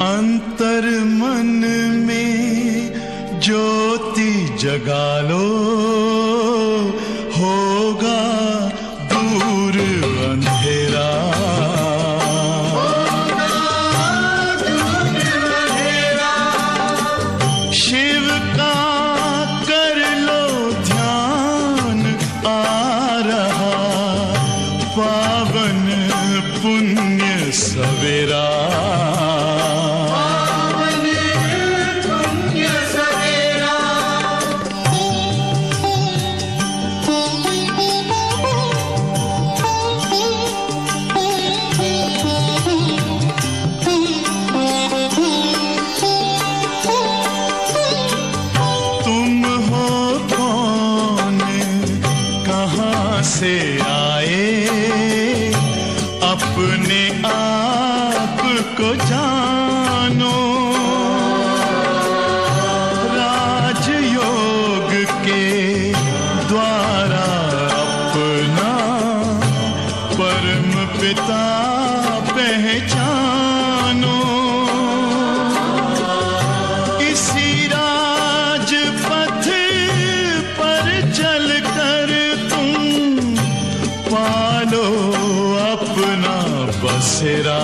अंतर मन में ज्योति जगा लो, होगा दूर अंधेरा। शिव का कर लो ध्यान, आ रहा पावन पुण्य सवेरा। से आए अपने आप को जानो, राजयोग के द्वारा अपना परम पिता पहचानो। इसी राजपथ पर चलकर पालो अपना बसेरा।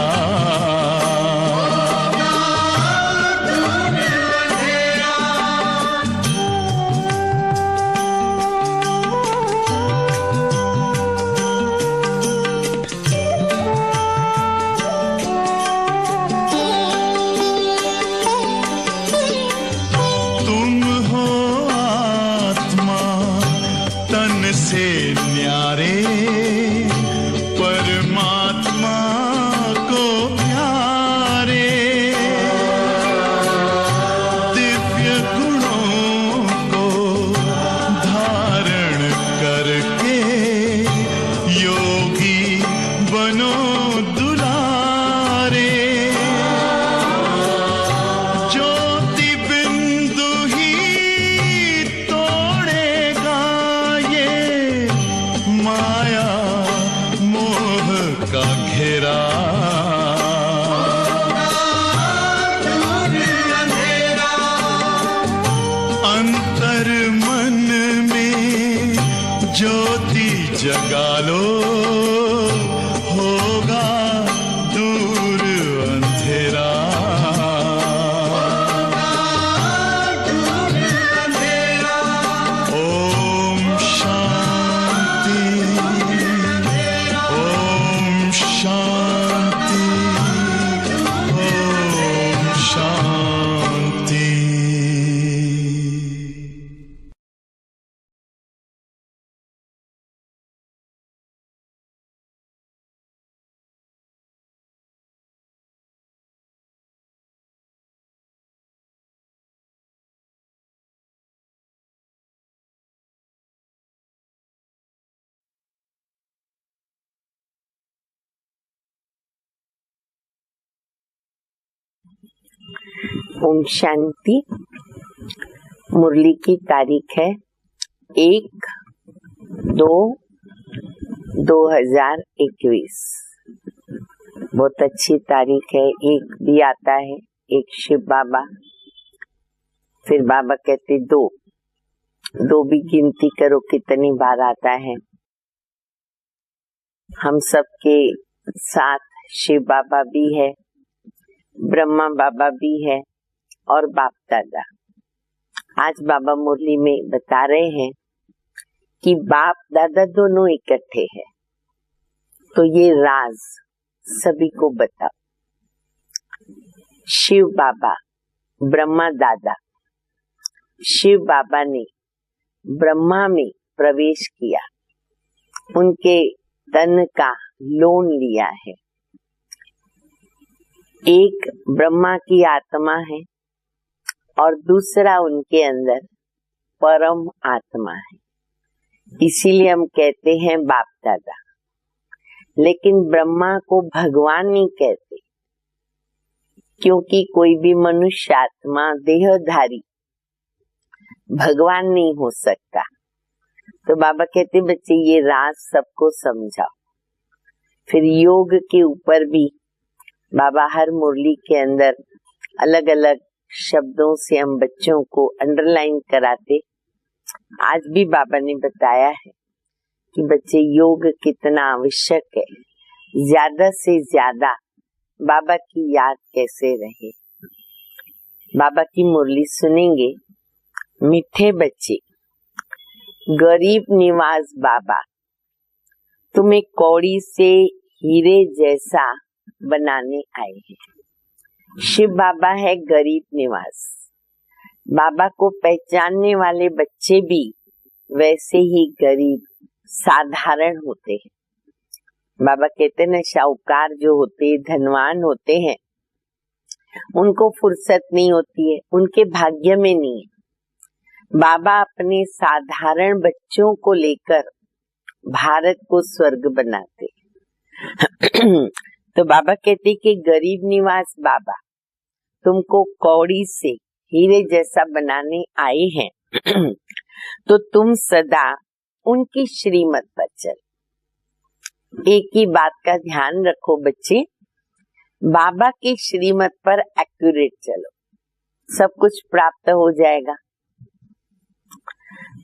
तुम हो आत्मा तन से न्यारे, परमात्मा को प्यारे। दिव्य गुणों को धारण करके योगी बनो दुलारे। ज्योति बिंदु ही तोड़ेगा ये माया का घेरा। अंतर मन में ज्योति जगा लो, होगा दूर अंधेरा। ओम शांति, ओम शांति, ओम शांति। ओम शांति। मुरली की तारीख है 1/2/2021। बहुत अच्छी तारीख है। 1 भी आता है, एक शिव बाबा, फिर बाबा कहते 2 भी गिनती करो कितनी बार आता है। हम सबके साथ शिव बाबा भी है, ब्रह्मा बाबा भी है और बाप दादा। आज बाबा मुरली में बता रहे हैं कि बाप दादा दोनों इकट्ठे हैं, तो ये राज सभी को बताओ। शिव बाबा ब्रह्मा दादा, शिव बाबा ने ब्रह्मा में प्रवेश किया, उनके तन का लोन लिया है। एक ब्रह्मा की आत्मा है और दूसरा उनके अंदर परम आत्मा है, इसीलिए हम कहते हैं बाप दादा। लेकिन ब्रह्मा को भगवान नहीं कहते, क्योंकि कोई भी मनुष्य आत्मा देहधारी भगवान नहीं हो सकता। तो बाबा कहते बच्चे ये राज सबको समझाओ। फिर योग के ऊपर भी बाबा हर मुरली के अंदर अलग अलग शब्दों से हम बच्चों को अंडरलाइन कराते। आज भी बाबा ने बताया है कि बच्चे योग कितना आवश्यक है, ज्यादा से ज्यादा बाबा की याद कैसे रहे। बाबा की मुरली सुनेंगे। मीठे बच्चे, गरीब निवास बाबा तुम्हें कौड़ी से हीरे जैसा बनाने आए हैं। शिव बाबा है गरीब निवास। बाबा को पहचानने वाले बच्चे भी वैसे ही गरीब साधारण होते हैं। बाबा कहते हैं ना, शाहूकार जो होते, धनवान होते हैं, उनको फुर्सत नहीं होती है, उनके भाग्य में नहीं है। बाबा अपने साधारण बच्चों को लेकर भारत को स्वर्ग बनाते। तो बाबा कहते कि गरीब निवास बाबा तुमको कौड़ी से हीरे जैसा बनाने आए हैं। तो तुम सदा उनकी श्रीमत पर चलो। एक ही बात का ध्यान रखो बच्चे, बाबा की श्रीमत पर एक्यूरेट चलो, सब कुछ प्राप्त हो जाएगा।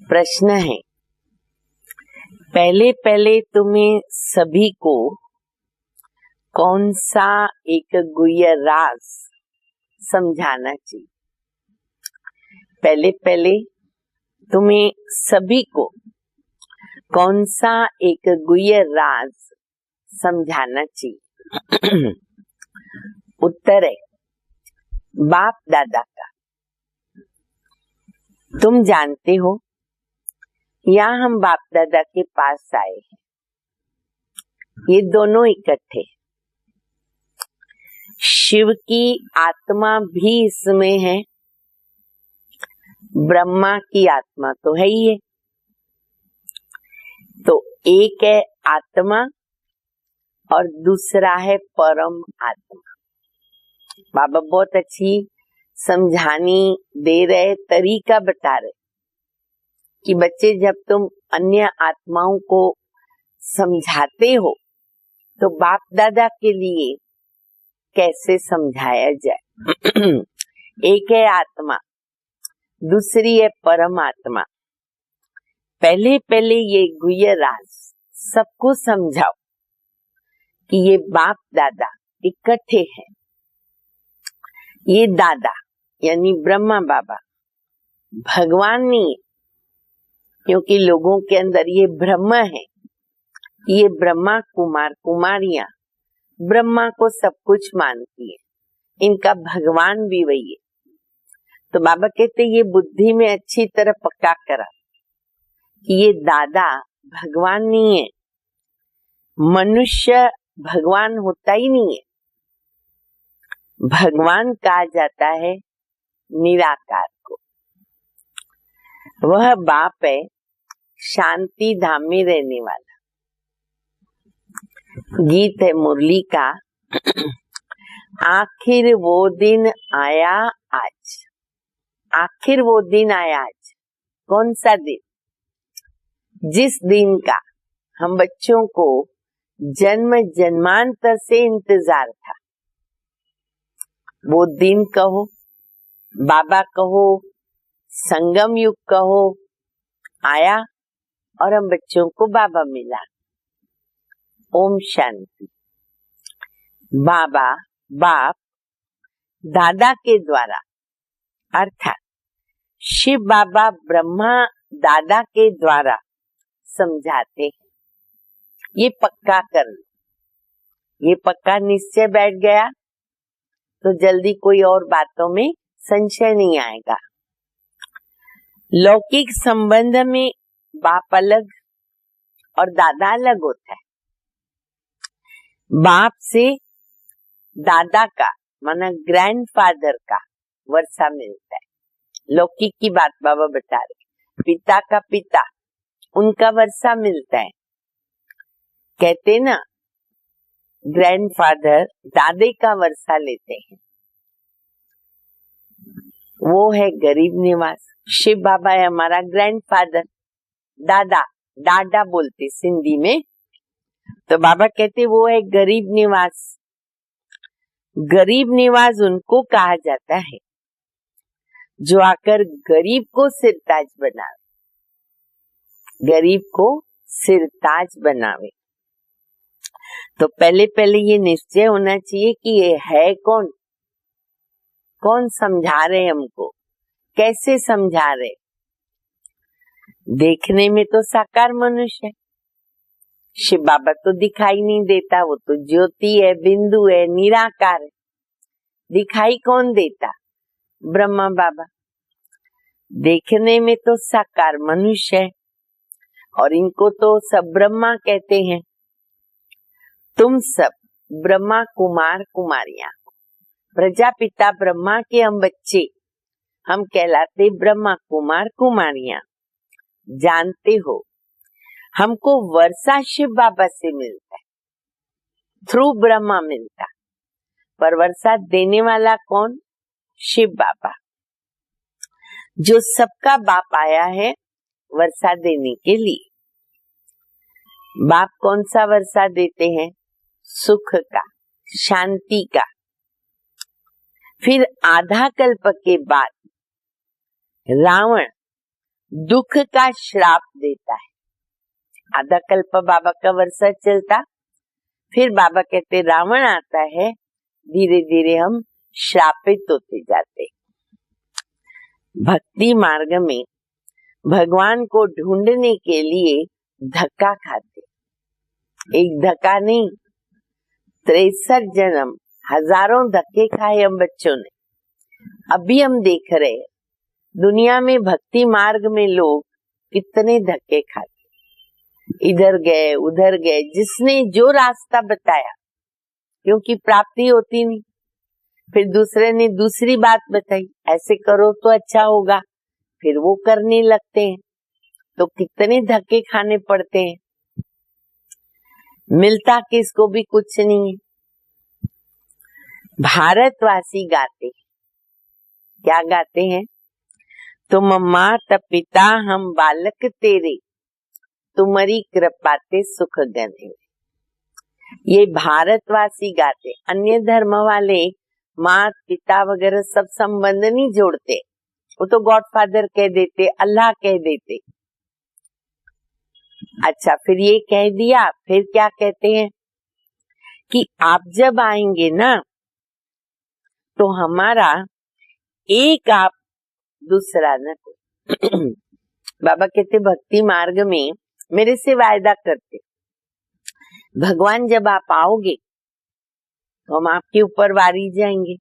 प्रश्न है, पहले पहले तुम्हें सभी को कौन सा एक गुह्य राज समझाना चाहिए? पहले पहले तुम्हें सभी को कौन सा एक गुह्य राज समझाना चाहिए? उत्तर है बाप दादा का। तुम जानते हो, यहाँ हम बाप दादा के पास आए हैं, ये दोनों इकट्ठे। शिव की आत्मा भी इसमें है, ब्रह्मा की आत्मा तो है ही है। तो एक है आत्मा और दूसरा है परम आत्मा। बाबा बहुत अच्छी समझानी दे रहे, तरीका बता रहे कि बच्चे जब तुम अन्य आत्माओं को समझाते हो तो बाप दादा के लिए कैसे समझाया जाए। एक है आत्मा, दूसरी है परमात्मा। पहले पहले ये गुह्य राज सबको समझाओ कि ये बाप दादा इकट्ठे हैं। ये दादा यानी ब्रह्मा बाबा भगवान नहीं है, क्योंकि लोगों के अंदर ये भ्रम है कि ये ब्रह्मा कुमार कुमारियां ब्रह्मा को सब कुछ मानती है, इनका भगवान भी वही है। तो बाबा कहते ये बुद्धि में अच्छी तरह पक्का करा कि ये दादा भगवान नहीं है, मनुष्य भगवान होता ही नहीं है। भगवान कहा जाता है निराकार को। वह बाप है शांति धाम में रहने वाला। गीत है मुरली का, आखिर वो दिन आया आज। आखिर वो दिन आया आज। कौन सा दिन? जिस दिन का हम बच्चों को जन्म जन्मांतर से इंतजार था। वो दिन कहो, बाबा कहो, संगम युग कहो, आया और हम बच्चों को बाबा मिला। ओम शांति। बाबा बाप दादा के द्वारा अर्थात शिव बाबा ब्रह्मा दादा के द्वारा समझाते हैं। ये पक्का कर लो, ये पक्का निश्चय बैठ गया तो जल्दी कोई और बातों में संशय नहीं आएगा। लौकिक संबंध में बाप अलग और दादा अलग होता है। बाप से दादा का माना ग्रैंडफादर का वर्षा मिलता है। लौकिक की बात बाबा बता रहे। पिता का पिता, उनका वर्षा मिलता है। कहते ना ग्रैंडफादर दादे का वर्षा लेते हैं। वो है गरीब निवास। शिव बाबा है हमारा ग्रैंडफादर, दादा, डाडा बोलते सिंधी में। तो बाबा कहते वो है गरीब निवास। गरीब निवाज उनको कहा जाता है जो आकर गरीब को सिरताज बनावे, गरीब को सिरताज बनावे। तो पहले पहले ये निश्चय होना चाहिए कि ये है कौन, कौन समझा रहे हमको, कैसे समझा रहे। देखने में तो साकार मनुष्य है, शिव बाबा तो दिखाई नहीं देता, वो तो ज्योति है, बिंदु है, निराकार है। दिखाई कौन देता? ब्रह्मा बाबा। देखने में तो साकार मनुष्य है और इनको तो सब ब्रह्मा कहते हैं। तुम सब ब्रह्मा कुमार कुमारियां, प्रजापिता ब्रह्मा के हम बच्चे, हम कहलाते ब्रह्मा कुमार कुमारियां। जानते हो हमको वर्षा शिव बाबा से मिलता है, थ्रू ब्रह्मा मिलता, पर वर्षा देने वाला कौन? शिव बाबा, जो सबका बाप आया है वर्षा देने के लिए। बाप कौन सा वर्षा देते हैं? सुख का, शांति का। फिर आधा कल्प के बाद रावण दुख का श्राप देता है। आधा कल्प बाबा का वर्षा चलता, फिर बाबा कहते रावण आता है, धीरे धीरे हम श्रापित होते जाते। भक्ति मार्ग में भगवान को ढूंढने के लिए धक्का खाते, एक धक्का नहीं, 63 जन्म, हजारों धक्के खाए हम बच्चों ने। अभी हम देख रहे हैं दुनिया में भक्ति मार्ग में लोग कितने धक्के खाते, इधर गए उधर गए, जिसने जो रास्ता बताया, क्योंकि प्राप्ति होती नहीं, फिर दूसरे ने दूसरी बात बताई, ऐसे करो तो अच्छा होगा, फिर वो करने लगते हैं, तो कितने धक्के खाने पड़ते हैं। मिलता किसको भी कुछ नहीं है। भारतवासी गाते, क्या गाते हैं? तुम माता पिता हम बालक तेरे, तुम्हारी कृपा ते सुख गने। ये भारतवासी गाते, अन्य धर्म वाले माँ पिता वगैरह सब संबंध नहीं जोड़ते, वो तो गॉडफादर कह देते, अल्लाह कह देते। अच्छा, फिर ये कह दिया, फिर क्या कहते हैं कि आप जब आएंगे ना तो हमारा एक आप दूसरा न कोई। बाबा कहते भक्ति मार्ग में मेरे से वायदा करते, भगवान जब आप आओगे तो हम आपके ऊपर वारी जाएंगे,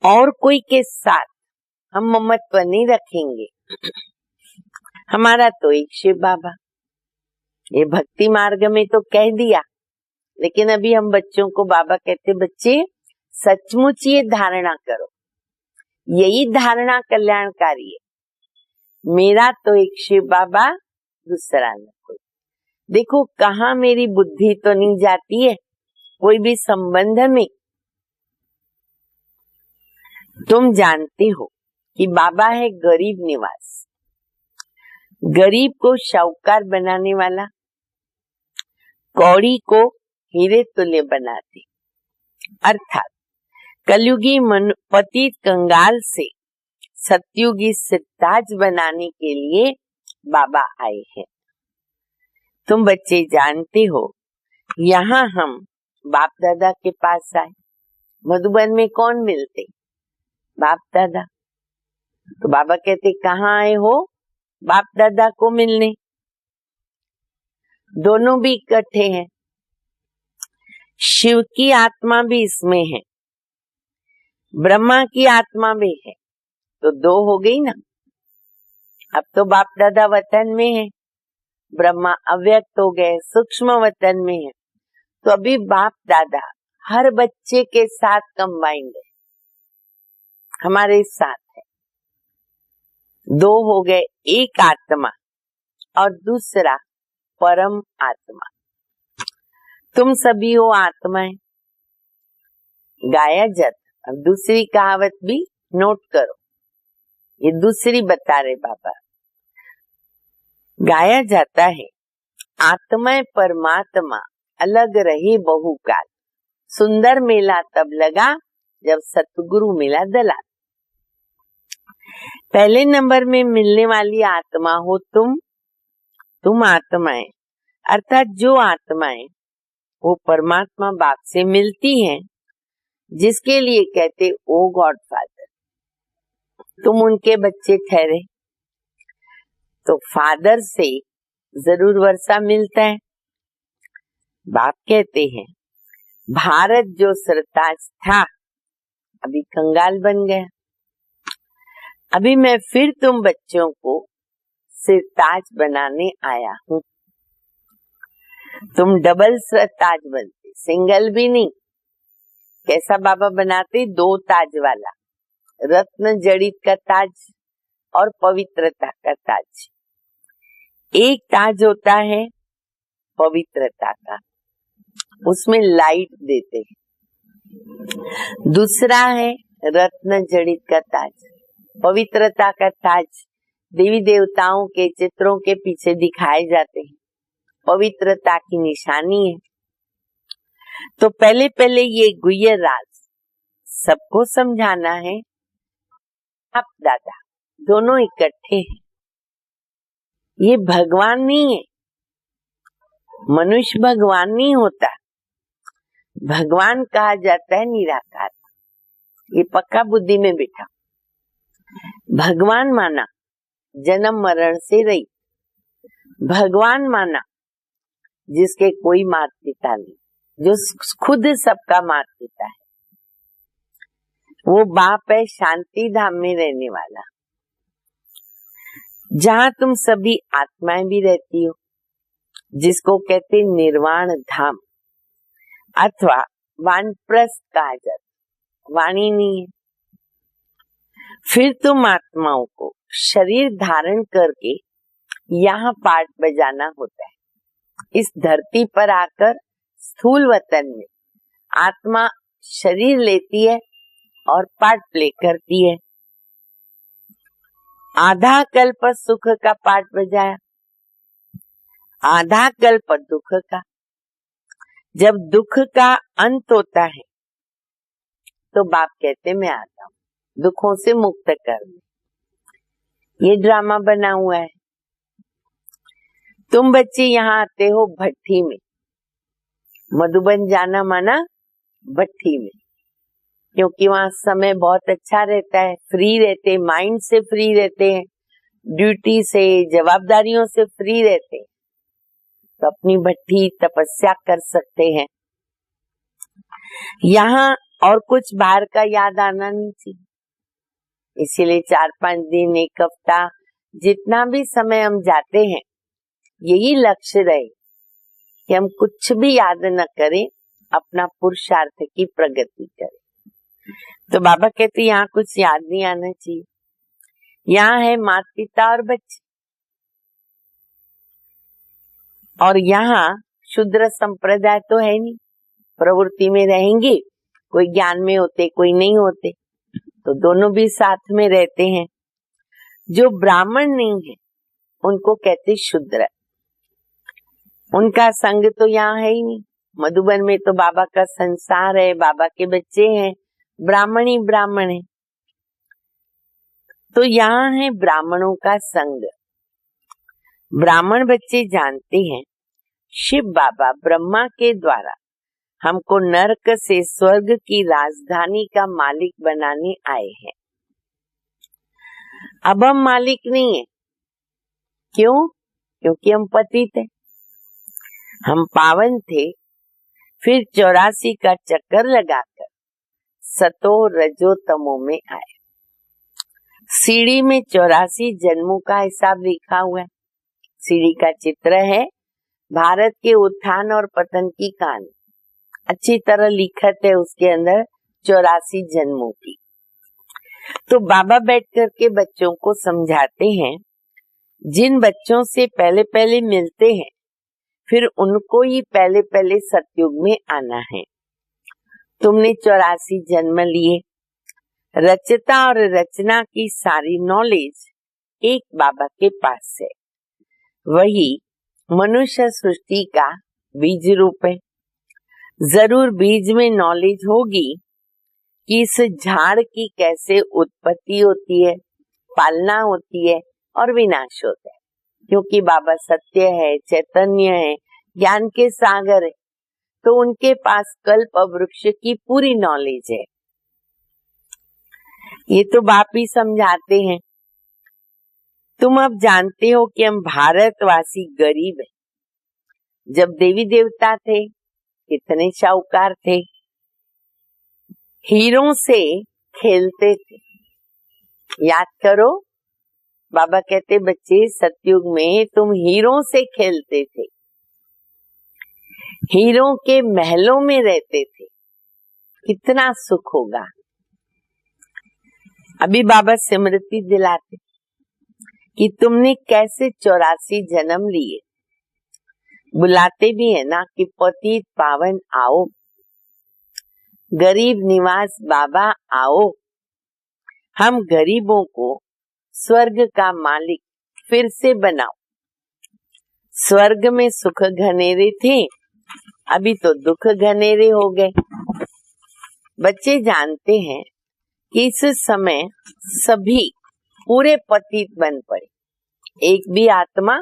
और कोई के साथ हम ममत्व नहीं रखेंगे, हमारा तो एक शिव बाबा। ये भक्ति मार्ग में तो कह दिया, लेकिन अभी हम बच्चों को बाबा कहते बच्चे सचमुच ये धारणा करो, यही धारणा कल्याणकारी है, मेरा तो एक शिव बाबा, दूसरा न कोई। देखो कहाँ मेरी बुद्धि तो नहीं जाती है कोई भी संबंध में। तुम जानते हो कि बाबा है गरीब निवास, गरीब को शाहूकार बनाने वाला, कौड़ी को हीरे तुल्य बनाते। अर्थात कलयुगी पतित कंगाल से सतयुगी सिरताज बनाने के लिए बाबा आए हैं। तुम बच्चे जानते हो, यहाँ हम बाप दादा के पास आए। मधुबन में कौन मिलते? बाप दादा। तो बाबा कहते कहाँ आए हो? बाप दादा को मिलने। दोनों भी इकट्ठे हैं, शिव की आत्मा भी इसमें है, ब्रह्मा की आत्मा भी है, तो दो हो गई ना। अब तो बाप दादा वतन में है, ब्रह्मा अव्यक्त हो गए, सूक्ष्म वतन में है, तो अभी बाप दादा हर बच्चे के साथ कंबाइंड है, हमारे साथ है। दो हो गए, एक आत्मा और दूसरा परम आत्मा। तुम सभी हो आत्माएं। गाया जाता, अब दूसरी कहावत भी नोट करो, ये दूसरी बता रहे बाबा। गाया जाता है आत्मा परमात्मा अलग रहे बहुकाल, सुंदर मेला तब लगा जब सतगुरु मिला दलाल। पहले नंबर में मिलने वाली आत्मा हो तुम आत्माएं, अर्थात जो आत्माएं वो परमात्मा बाप से मिलती हैं, जिसके लिए कहते ओ गॉड फादर, तुम उनके बच्चे ठहरे। तो फादर से जरूर वर्षा मिलता है। बाप कहते हैं भारत जो सरताज था अभी कंगाल बन गया, अभी मैं फिर तुम बच्चों को सिरताज बनाने आया हूँ। तुम डबल सरताज बनते, सिंगल भी नहीं। कैसा बाबा बनाते? 2 ताज वाला, रत्न जड़ित का ताज और पवित्रता का ताज। एक ताज होता है पवित्रता का, उसमें लाइट देते हैं। दूसरा है रत्न जड़ित का ताज। पवित्रता का ताज देवी देवताओं के चित्रों के पीछे दिखाए जाते हैं, पवित्रता की निशानी है। तो पहले पहले ये गुह्य राज सबको समझाना है। आप दादा दोनों इकट्ठे हैं, ये भगवान नहीं है। मनुष्य भगवान नहीं होता, भगवान कहा जाता है निराकार। ये पक्का बुद्धि में बिठा। भगवान माना जन्म मरण से रहित, भगवान माना जिसके कोई माता पिता नहीं, जो खुद सबका माता पिता है। वो बाप है शांति धाम में रहने वाला, जहाँ तुम सभी आत्माएं भी रहती हो, जिसको कहते निर्वाण धाम अथवा वानप्रस्थ कहा जाता। वाणी नहीं है। फिर तुम आत्माओं को शरीर धारण करके यहाँ पाठ बजाना होता है। इस धरती पर आकर स्थूल वतन में आत्मा शरीर लेती है और पार्ट प्ले करती है। आधा कल्प सुख का पाठ बजाया, आधा कल्प दुख का। जब दुख का अंत होता है तो बाप कहते मैं आता हूँ दुखों से मुक्त करने। ये ड्रामा बना हुआ है। तुम बच्चे यहाँ आते हो भट्ठी में, मधुबन जाना माना भट्ठी में, क्योंकि वहाँ समय बहुत अच्छा रहता है, फ्री रहते हैं, माइंड से फ्री रहते हैं, ड्यूटी से जवाबदारियों से फ्री रहते हैं। तो अपनी भट्ठी तपस्या कर सकते हैं। यहाँ और कुछ बाहर का याद आना नहीं चाहिए। इसीलिए 4-5 दिन, 1 हफ्ता, जितना भी समय हम जाते हैं, यही लक्ष्य रहे कि हम कुछ भी याद न करें, अपना पुरुषार्थ की प्रगति करें। तो बाबा कहते यहाँ कुछ याद नहीं आना चाहिए। यहाँ है माता पिता और बच्चे, और यहाँ शूद्र संप्रदाय तो है नहीं, प्रवृत्ति में रहेंगे, कोई ज्ञान में होते कोई नहीं होते, तो दोनों भी साथ में रहते हैं। जो ब्राह्मण नहीं है उनको कहते शूद्र, उनका संग तो यहाँ है ही नहीं। मधुबन में तो बाबा का संसार है, बाबा के बच्चे हैं, ब्राह्मण ही ब्राह्मण है। तो यहाँ है ब्राह्मणों का संग। ब्राह्मण बच्चे जानते हैं शिव बाबा ब्रह्मा के द्वारा हमको नरक से स्वर्ग की राजधानी का मालिक बनाने आए हैं। अब हम मालिक नहीं है। क्यों? क्योंकि हम पतित थे, हम पावन थे, फिर 84 का चक्कर लगाकर सतो रजो तमो में आए। सीढ़ी में 84 जन्मों का हिसाब लिखा हुआ है। सीढ़ी का चित्र है, भारत के उत्थान और पतन की कहानी अच्छी तरह लिखत है उसके अंदर 84 जन्मों की। तो बाबा बैठ करके बच्चों को समझाते हैं, जिन बच्चों से पहले पहले मिलते हैं फिर उनको ही पहले पहले सतयुग में आना है। तुमने 84 जन्म लिए, रचता और रचना की सारी नॉलेज एक बाबा के पास है। वही मनुष्य सृष्टि का बीज रूप है। जरूर बीज में नॉलेज होगी कि इस झाड़ की कैसे उत्पत्ति होती है, पालना होती है और विनाश होता है। क्योंकि बाबा सत्य है, चैतन्य है, ज्ञान के सागर है, तो उनके पास कल्प वृक्ष की पूरी नॉलेज है। ये तो बाप ही समझाते हैं। तुम अब जानते हो कि हम भारतवासी गरीब हैं। जब देवी देवता थे कितने शाहूकार थे, हीरों से खेलते थे। याद करो, बाबा कहते बच्चे सतयुग में तुम हीरों से खेलते थे, हीरों के महलों में रहते थे, कितना सुख होगा। अभी बाबा स्मृति दिलाते कि तुमने कैसे 84 जन्म लिए। बुलाते भी है ना कि पतित पावन आओ, गरीब निवास बाबा आओ। हम गरीबों को स्वर्ग का मालिक फिर से बनाओ। स्वर्ग में सुख घनेरे थे, अभी तो दुख घनेरे हो गए। बच्चे जानते हैं कि इस समय सभी पूरे पतित बन पड़े, एक भी आत्मा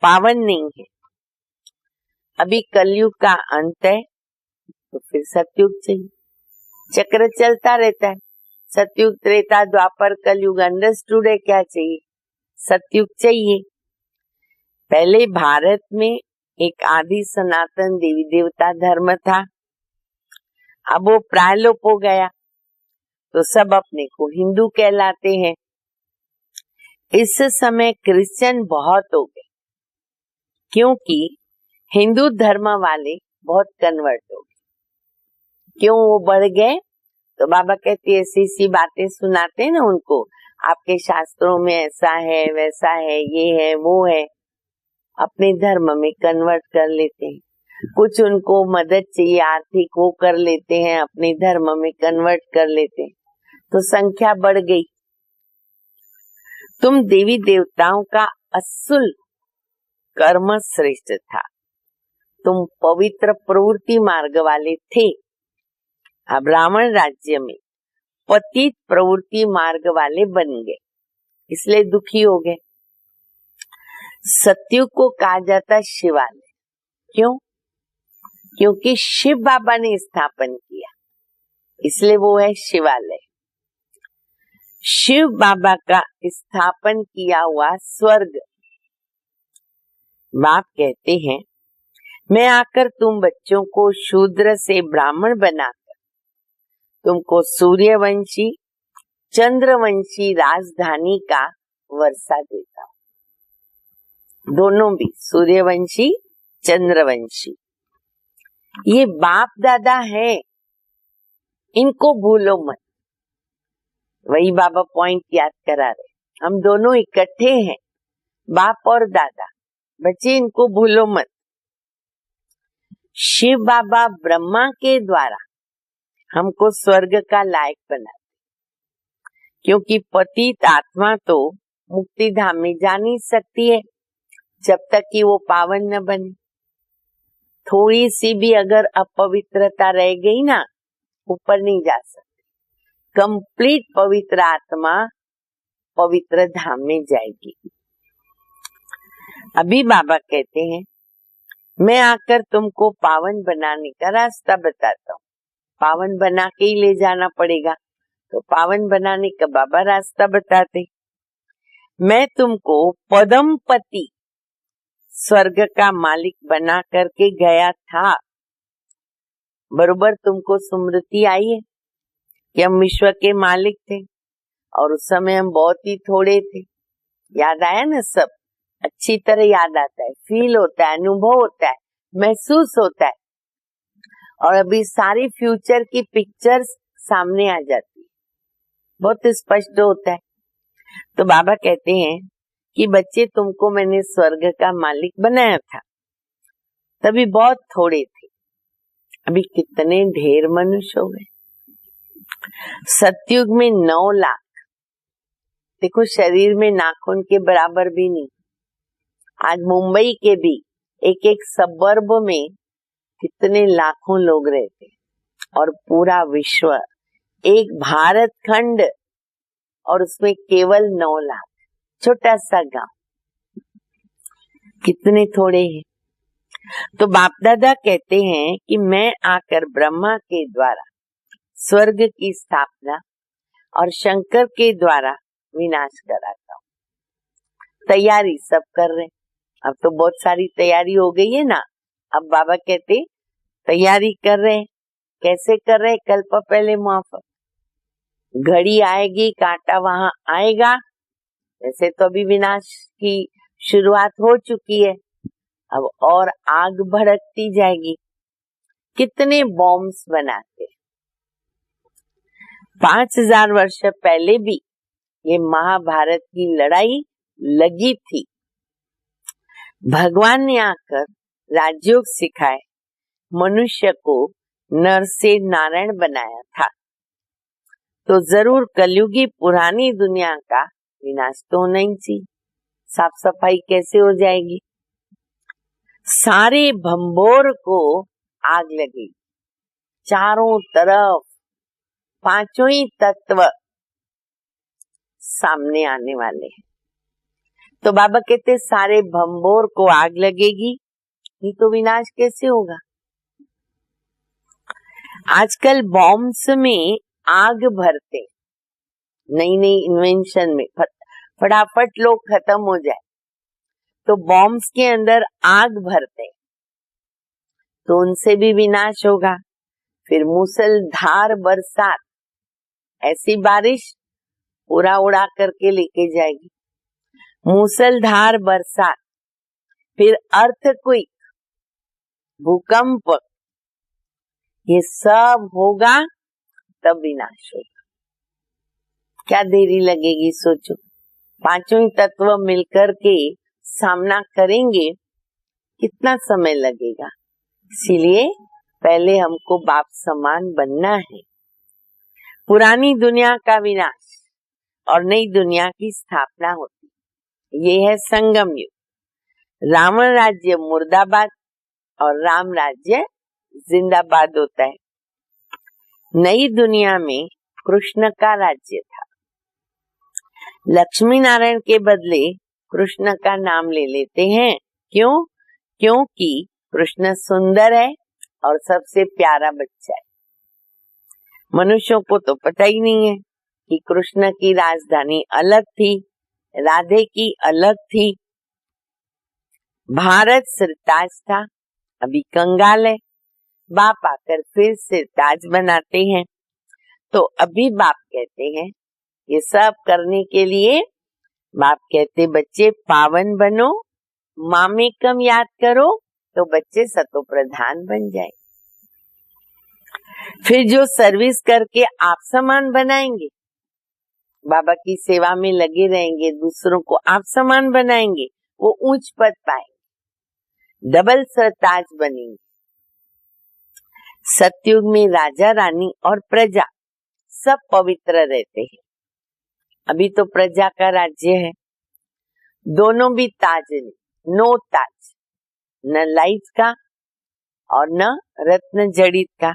पावन नहीं है। अभी कलयुग का अंत है तो फिर सतयुग चाहिए, चक्र चलता रहता है। सतयुग, त्रेता, द्वापर, कलयुग, अंडरस्टूड है क्या चाहिए? सतयुग चाहिए। पहले भारत में एक आदि सनातन देवी देवता धर्म था, अब वो प्रायलोप हो गया तो सब अपने को हिंदू कहलाते हैं। इस समय क्रिश्चियन बहुत हो गए, क्योंकि हिंदू धर्म वाले बहुत कन्वर्ट हो गए। क्यों वो बढ़ गए? तो बाबा कहते ऐसी ऐसी बातें सुनाते हैं ना उनको, आपके शास्त्रों में ऐसा है, वैसा है, ये है, वो है, अपने धर्म में कन्वर्ट कर लेते हैं। कुछ उनको मदद चाहिए आर्थिक, वो कर लेते हैं, अपने धर्म में कन्वर्ट कर लेते हैं, तो संख्या बढ़ गई। तुम देवी देवताओं का असूल कर्म श्रेष्ठ था, तुम पवित्र प्रवृत्ति मार्ग वाले थे। अब रावण राज्य में पतित प्रवृत्ति मार्ग वाले बन गए, इसलिए दुखी हो गए। सतयुग को कहा जाता शिवालय, क्यों? क्योंकि शिव बाबा ने स्थापन किया, इसलिए वो है शिवालय। शिव बाबा का स्थापन किया हुआ स्वर्ग। बाप कहते हैं मैं आकर तुम बच्चों को शूद्र से ब्राह्मण बनाकर तुमको सूर्यवंशी चंद्रवंशी राजधानी का वर्षा देता हूँ। दोनों भी सूर्यवंशी चंद्रवंशी, ये बाप दादा है, इनको भूलो मत। वही बाबा पॉइंट याद करा रहे, हम दोनों इकट्ठे हैं, बाप और दादा। बच्चे इनको भूलो मत। शिव बाबा ब्रह्मा के द्वारा हमको स्वर्ग का लायक बनाते, क्योंकि पतित आत्मा तो मुक्ति धाम में जा नहीं सकती है जब तक कि वो पावन न बने। थोड़ी सी भी अगर अपवित्रता रह गई ना, ऊपर नहीं जा सकती। कंप्लीट पवित्र आत्मा पवित्र धाम में जाएगी। अभी बाबा कहते हैं मैं आकर तुमको पावन बनाने का रास्ता बताता हूँ। पावन बना के ही ले जाना पड़ेगा, तो पावन बनाने का बाबा रास्ता बताते। मैं तुमको पदमपति स्वर्ग का मालिक बना करके गया था। बरोबर तुमको स्मृति आई है कि हम विश्व के मालिक थे और उस समय हम बहुत ही थोड़े थे। याद आया ना? सब अच्छी तरह याद आता है, फील होता है, अनुभव होता है, महसूस होता है। और अभी सारी फ्यूचर की पिक्चर्स सामने आ जाती है, बहुत स्पष्ट होता है। तो बाबा कहते हैं कि बच्चे तुमको मैंने स्वर्ग का मालिक बनाया था, तभी बहुत थोड़े थे, अभी कितने ढेर मनुष्य हो गए। सतयुग में 9 लाख, देखो शरीर में नाखून के बराबर भी नहीं। आज मुंबई के भी एक सबर्ब में कितने लाखों लोग रहते और पूरा विश्व एक भारत खंड और उसमें केवल 9 लाख, छोटा सा गांव, कितने थोड़े हैं। तो बाप दादा कहते हैं कि मैं आकर ब्रह्मा के द्वारा स्वर्ग की स्थापना और शंकर के द्वारा विनाश कराता हूँ। तैयारी सब कर रहे हैं। अब तो बहुत सारी तैयारी हो गई है ना। अब बाबा कहते तैयारी कर रहे हैं। कैसे कर रहे हैं? कल्प पहले मुआफक, घड़ी आएगी, कांटा वहां आएगा। वैसे तो अभी विनाश की शुरुआत हो चुकी है, अब और आग भड़कती जाएगी। कितने बॉम्ब्स बनाते, 5000 वर्ष पहले भी ये महाभारत की लड़ाई लगी थी। भगवान ने आकर राजयोग सिखाए, मनुष्य को नर से नारायण बनाया था। तो जरूर कलयुगी पुरानी दुनिया का विनाश तो होना ही चाहिए। साफ सफाई कैसे हो जाएगी? सारे भंबोर को आग लगी, चारों तरफ पांचों ही तत्व सामने आने वाले हैं। तो बाबा कहते सारे भंबोर को आग लगेगी, नहीं तो विनाश कैसे होगा? आजकल बॉम्ब्स में आग भरते, नई नई इन्वेंशन में फटाफट लोग खत्म हो जाए तो बॉम्ब्स के अंदर आग भरते, तो उनसे भी विनाश होगा। फिर मूसलधार बरसात, ऐसी बारिश पूरा उड़ा करके लेके जाएगी। मूसलधार बरसात, फिर अर्थक्वेक, भूकंप, ये सब होगा तब विनाश होगा। क्या देरी लगेगी? सोचो, पांचों ही तत्व मिलकर के सामना करेंगे, कितना समय लगेगा? इसीलिए पहले हमको बाप समान बनना है। पुरानी दुनिया का विनाश और नई दुनिया की स्थापना होती, ये है संगम युग। रावण राज्य मुर्दाबाद और राम राज्य जिंदाबाद होता है। नई दुनिया में कृष्ण का राज्य था। लक्ष्मी नारायण के बदले कृष्ण का नाम ले लेते हैं। क्यों? क्योंकि कृष्ण सुंदर है और सबसे प्यारा बच्चा है। मनुष्यों को तो पता ही नहीं है कि कृष्ण की राजधानी अलग थी, राधे की अलग थी। भारत सिरताज था, अभी कंगाल है। बाप आकर फिर सिरताज बनाते हैं। तो अभी बाप कहते हैं ये सब करने के लिए, बाप कहते बच्चे पावन बनो, मामेकम याद करो, तो बच्चे सतो प्रधान बन जाए। फिर जो सर्विस करके आप समान बनाएंगे, बाबा की सेवा में लगे रहेंगे, दूसरों को आप समान बनाएंगे, वो ऊंच पद पाएंगे, डबल सरताज बनेंगे। सतयुग में राजा रानी और प्रजा सब पवित्र रहते हैं। अभी तो प्रजा का राज्य है। दोनों भी ताज नहीं, नो ताज, न लाइफ का और न रत्न जड़ित का।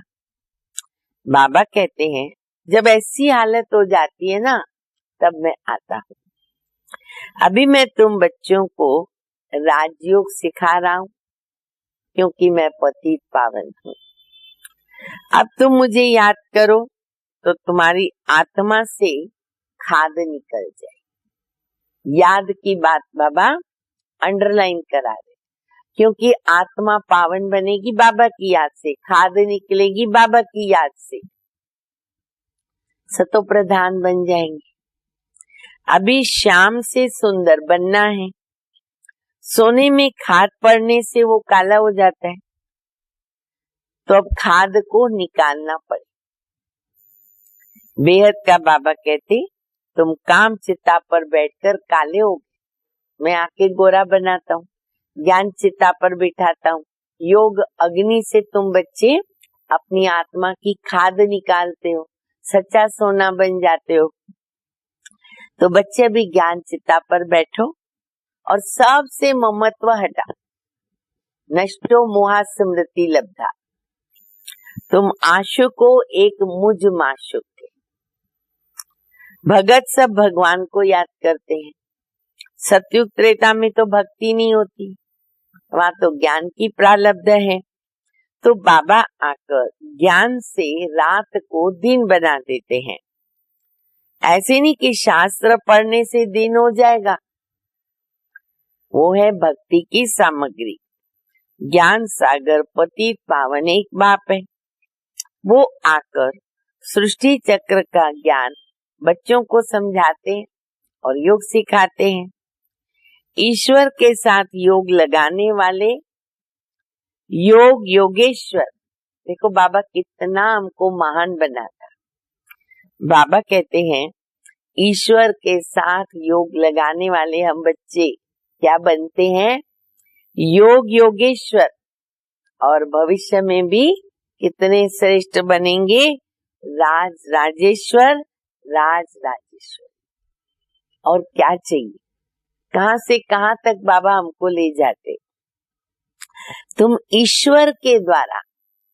बाबा कहते हैं जब ऐसी हालत हो जाती है ना, तब मैं आता हूँ। अभी मैं तुम बच्चों को राजयोग सिखा रहा हूँ, क्योंकि मैं पतित पावन हूँ। अब तुम मुझे याद करो तो तुम्हारी आत्मा से खाद निकल जाए। याद की बात बाबा अंडरलाइन करा रहे, क्योंकि आत्मा पावन बनेगी बाबा की याद से, खाद निकलेगी बाबा की याद से, सतो प्रधान बन जाएंगे। अभी श्याम से सुंदर बनना है। सोने में खाद पड़ने से वो काला हो जाता है, तो अब खाद को निकालना पड़े। बेहद का बाबा कहते तुम काम चिता पर बैठकर काले हो, मैं आके गोरा बनाता हूँ, ज्ञान चिता पर बिठाता हूँ। योग अग्नि से तुम बच्चे अपनी आत्मा की खाद निकालते हो, सच्चा सोना बन जाते हो। तो बच्चे भी ज्ञान चिता पर बैठो और सबसे ममत्व हटा। नष्टो मोहा स्मृति लब्धा। तुम आशुको एक मुझ माशुक के। भगत सब भगवान को याद करते हैं। सतयुग त्रेता में तो भक्ति नहीं होती, वहां तो ज्ञान की प्रारब्ध है। तो बाबा आकर ज्ञान से रात को दिन बना देते हैं। ऐसे नहीं कि शास्त्र पढ़ने से दिन हो जाएगा, वो है भक्ति की सामग्री। ज्ञान सागर पतित पावन एक बाप है, वो आकर सृष्टि चक्र का ज्ञान बच्चों को समझाते हैं और योग सिखाते हैं। ईश्वर के साथ योग लगाने वाले योग योगेश्वर। देखो बाबा कितना हमको महान बनाता। बाबा कहते हैं ईश्वर के साथ योग लगाने वाले हम बच्चे क्या बनते हैं? योग योगेश्वर। और भविष्य में भी कितने श्रेष्ठ बनेंगे? राज राजेश्वर, राज राजेश्वर। और क्या चाहिए? कहां से कहां तक बाबा हमको ले जाते। तुम ईश्वर के द्वारा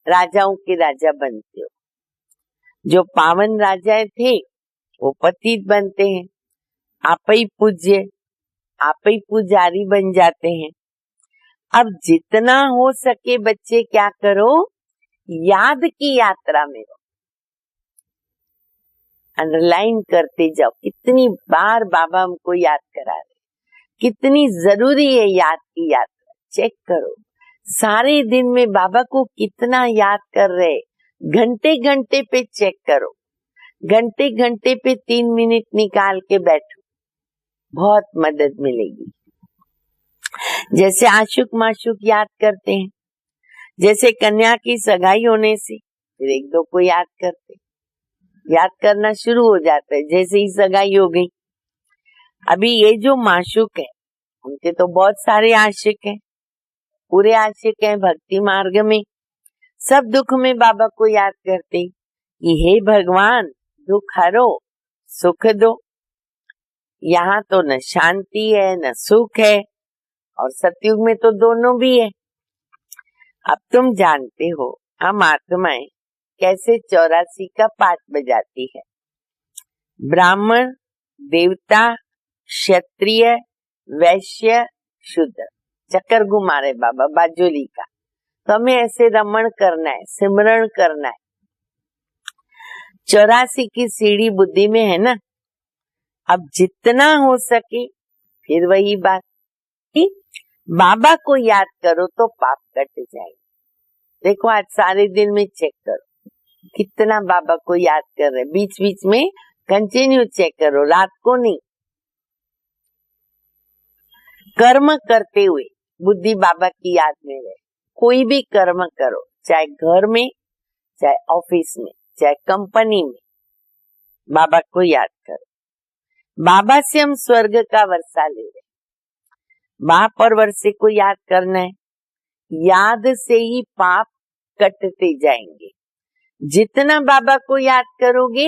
राजाओं के राजा बनते हो। जो पावन राजा थे वो पतित बनते हैं। आप ही पूज्य, आप ही पुजारी बन जाते हैं। अब जितना हो सके बच्चे क्या करो? याद की यात्रा में रहो। अंडरलाइन करते जाओ। कितनी बार बाबा हमको याद करा रहे, कितनी जरूरी है याद की यात्रा। चेक करो सारे दिन में बाबा को कितना याद कर रहे। घंटे घंटे पे चेक करो। घंटे घंटे पे 3 मिनट निकाल के बैठो, बहुत मदद मिलेगी। जैसे आशुक माशुक याद करते हैं, जैसे कन्या की सगाई होने से फिर एक दो को याद करते, याद करना शुरू हो जाता है। जैसे ही सगाई हो गई, अभी ये जो माशुक है उनके तो बहुत सारे आशिक हैं, पूरे आशिक हैं भक्ति मार्ग में। सब दुख में बाबा को याद करते कि हे भगवान दुख हरो, सुख दो। यहाँ तो न शांति है न सुख है, और सतयुग में तो दोनों भी है। अब तुम जानते हो हम आत्माएं कैसे 84 का पाठ बजाती है। ब्राह्मण, देवता, क्षत्रिय, वैश्य, शूद्र, चक्कर घुमा रहे बाबा बाजोली का। तो हमें ऐसे रमण करना है, सिमरण करना है। 84 की सीढ़ी बुद्धि में है ना। अब जितना हो सके, फिर वही बात, बाबा को याद करो तो पाप कट जाएंगे। देखो आज सारे दिन में चेक करो कितना बाबा को याद कर रहे। बीच बीच में कंटिन्यू चेक करो, रात को नहीं। कर्म करते हुए बुद्धि बाबा की याद में रहे। कोई भी कर्म करो, चाहे घर में, चाहे ऑफिस में, चाहे कंपनी में, बाबा को याद करो। बाबा से हम स्वर्ग का वर्षा ले रहे, बाप और वर्षे को याद करना है। याद से ही पाप कटते जाएंगे। जितना बाबा को याद करोगे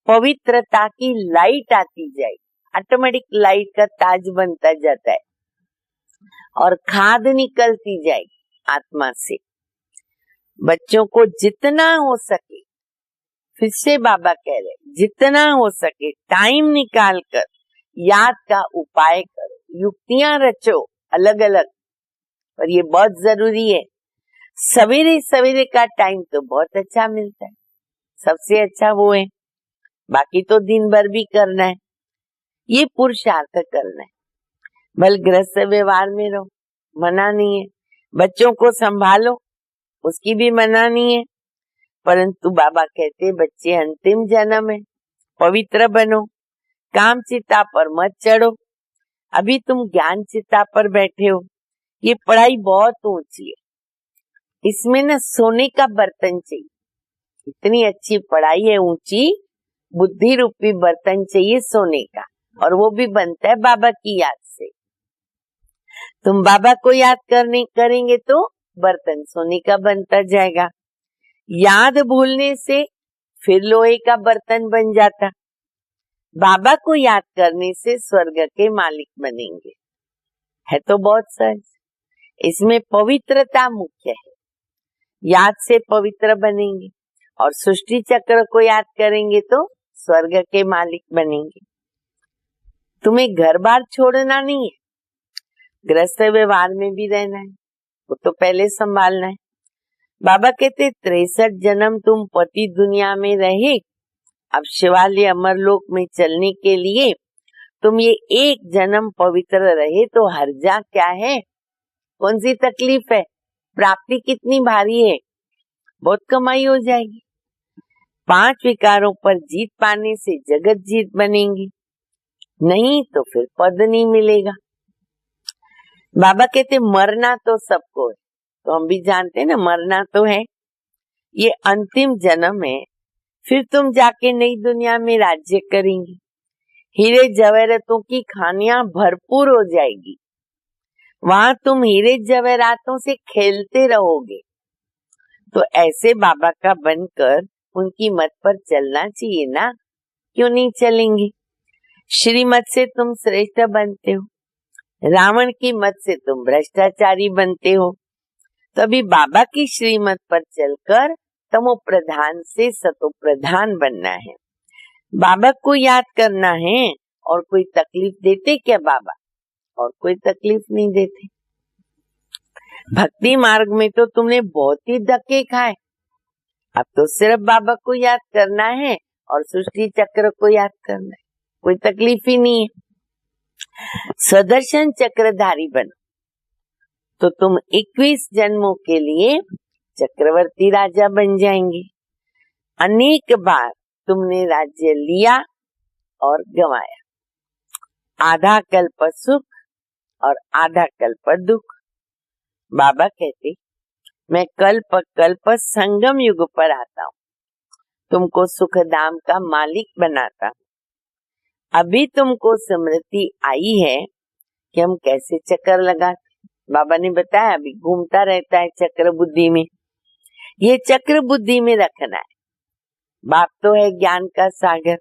पवित्रता की लाइट आती जाएगी। ऑटोमेटिक लाइट का ताज बनता जाता है और खाद निकलती जाएगी आत्मा से। बच्चों को जितना हो सके, फिर से बाबा कह रहे, जितना हो सके टाइम निकाल कर याद का उपाय करो। युक्तियां रचो अलग अलग, और ये बहुत जरूरी है। सवेरे सवेरे का टाइम तो बहुत अच्छा मिलता है, सबसे अच्छा वो है। बाकी तो दिन भर भी करना है, ये पुरुषार्थ करना है। भले गृहस्थ व्यवहार में रहो, मना नहीं है। बच्चों को संभालो, उसकी भी मना नहीं है। परंतु बाबा कहते बच्चे अंतिम जन्म है, पवित्र बनो, काम चिता पर मत चढ़ो। अभी तुम ज्ञान चिता पर बैठे हो। ये पढ़ाई बहुत ऊंची है, इसमें न सोने का बर्तन चाहिए। इतनी अच्छी पढ़ाई है, ऊंची बुद्धि रूपी बर्तन चाहिए सोने का, और वो भी बनता है बाबा की याद से। तुम बाबा को याद करेंगे तो बर्तन सोने का बनता जाएगा। याद भूलने से फिर लोहे का बर्तन बन जाता। बाबा को याद करने से स्वर्ग के मालिक बनेंगे। है तो बहुत सहज। इसमें पवित्रता मुख्य है। याद से पवित्र बनेंगे और सृष्टि चक्र को याद करेंगे तो स्वर्ग के मालिक बनेंगे। तुम्हें घर बार छोड़ना नहीं है, गृहस्थ व्यवहार में भी रहना है, वो तो पहले संभालना है। बाबा कहते 63 जन्म तुम पति दुनिया में रहे, अब शिवालय अमरलोक में चलने के लिए तुम ये एक जन्म पवित्र रहे तो हर्जा क्या है, कौन सी तकलीफ है, प्राप्ति कितनी भारी है, बहुत कमाई हो जाएगी। 5 विकारों पर जीत पाने से जगत जीत बनेंगे, नहीं तो फिर पद नहीं मिलेगा। बाबा कहते मरना तो सबको है, तो हम भी जानते हैं ना मरना तो है, ये अंतिम जन्म है, फिर तुम जाके नई दुनिया में राज्य करेंगी, हीरे जवाहरातों की खानियां भरपूर हो जाएगी, वहां तुम हीरे जवाहरातों से खेलते रहोगे। तो ऐसे बाबा का बनकर उनकी मत पर चलना चाहिए ना, क्यों नहीं चलेंगे। श्रीमत से तुम श्रेष्ठ बनते हो, रावण की मत से तुम भ्रष्टाचारी बनते हो, तभी बाबा की श्रीमत पर चलकर तमो प्रधान से सतो प्रधान बनना है। बाबा को याद करना है। और कोई तकलीफ देते क्या बाबा? और कोई तकलीफ नहीं देते। भक्ति मार्ग में तो तुमने बहुत ही धक्के खाए, अब तो सिर्फ बाबा को याद करना है और सृष्टि चक्र को याद करना है, कोई तकलीफ ही नहीं है। सुदर्शन चक्रधारी बनो तो तुम 21 जन्मों के लिए चक्रवर्ती राजा बन जाएंगे। अनेक बार तुमने राज्य लिया और गंवाया, आधा कल्प सुख और आधा कल्प दुख। बाबा कहते मैं कल्प कल्प संगम युग पर आता हूँ, तुमको सुख धाम का मालिक बनाता हूँ। अभी तुमको स्मृति आई है कि हम कैसे चक्कर लगाते। बाबा ने बताया अभी घूमता रहता है चक्र बुद्धि में, ये चक्र बुद्धि में रखना है। बाप तो है ज्ञान का सागर,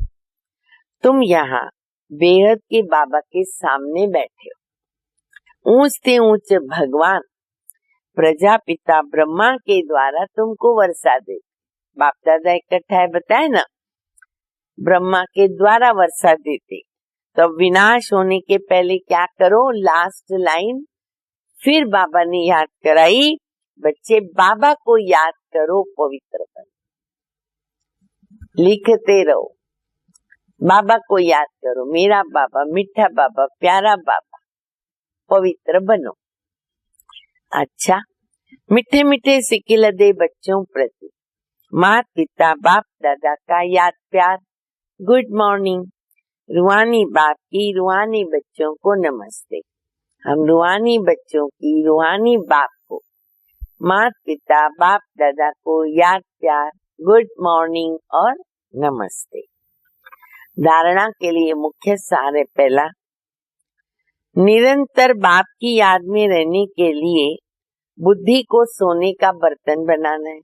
तुम यहाँ बेहद के बाबा के सामने बैठे हो। ऊंचते ऊंच भगवान प्रजापिता ब्रह्मा के द्वारा तुमको वर्षा दे। बाप दादा इकट्ठा है बताए ना, ब्रह्मा के द्वारा वर्षा देते। तो विनाश होने के पहले क्या करो, लास्ट लाइन फिर बाबा ने याद कराई, बच्चे बाबा को याद करो पवित्र बनो। लिखते रहो बाबा को याद करो, मेरा बाबा मीठा बाबा प्यारा बाबा, पवित्र बनो। अच्छा, मीठे मीठे सिकिल दे बच्चों प्रति माता पिता बाप दादा का याद प्यार। Good morning. रूहानी बाप की रूहानी बच्चों को नमस्ते। हम रूहानी बच्चों की रूहानी बाप को माता पिता बाप दादा को याद प्यार, गुड मॉर्निंग और नमस्ते। धारणा के लिए मुख्य सार है पहला, निरंतर बाप की याद में रहने के लिए बुद्धि को सोने का बर्तन बनाना है।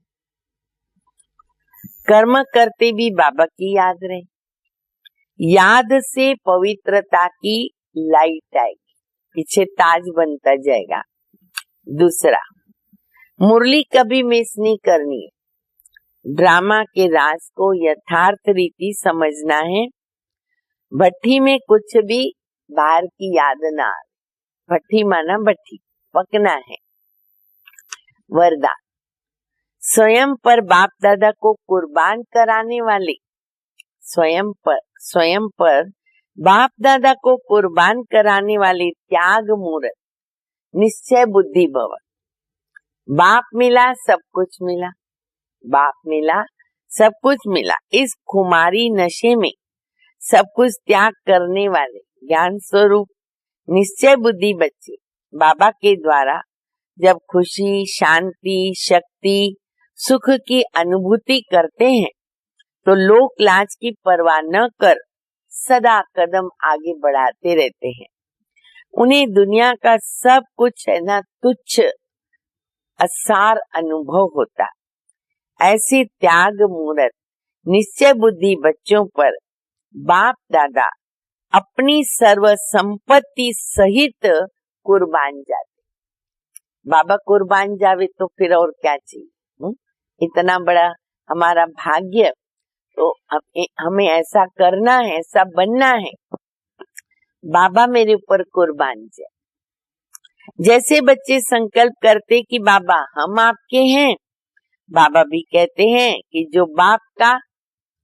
कर्म करते भी बाबा की याद रहे, याद से पवित्रता की लाइट आएगी, पीछे ताज बनता जाएगा। दूसरा, मुरली कभी मिस नहीं करनी है, ड्रामा के राज को यथार्थ रीति समझना है। भट्टी में कुछ भी बाहर की याद ना आए, भट्टी माना भट्टी, पकना है। वरदान, स्वयं पर बाप दादा को कुर्बान कराने वाले, स्वयं पर बाप दादा को कुर्बान कराने वाले त्याग मूर्त निश्चय बुद्धि भव। बाप मिला सब कुछ मिला, बाप मिला सब कुछ मिला। इस खुमारी नशे में सब कुछ त्याग करने वाले ज्ञान स्वरूप निश्चय बुद्धि बच्चे बाबा के द्वारा जब खुशी, शांति, शक्ति, सुख की अनुभूति करते हैं तो लोक लाज की परवाह न कर सदा कदम आगे बढ़ाते रहते हैं। उन्हें दुनिया का सब कुछ है ना तुच्छ असार अनुभव होता। ऐसे त्याग मूर्त निश्चय बुद्धि बच्चों पर बाप दादा अपनी सर्व संपत्ति सहित कुर्बान जाते। बाबा कुर्बान जावे तो फिर और क्या चाहिए। इतना बड़ा हमारा भाग्य, तो हमें ऐसा करना है, ऐसा बनना है। बाबा मेरे ऊपर कुर्बान जाए। जैसे बच्चे संकल्प करते कि बाबा हम आपके हैं, बाबा भी कहते हैं कि जो बाप का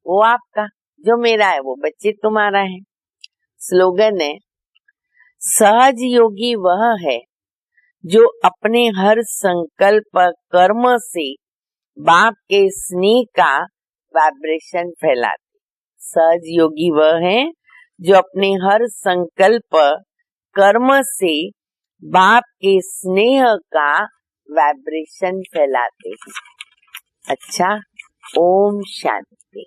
वो आपका, जो मेरा है वो बच्चे तुम्हारा है। स्लोगन है, सहज योगी वह है जो अपने हर संकल्प कर्म से बाप के स्नेह का वाइब्रेशन फैलाते। सहज योगी वह है जो अपने हर संकल्प कर्म से बाप के स्नेह का वाइब्रेशन फैलाते। अच्छा, ओम शांति।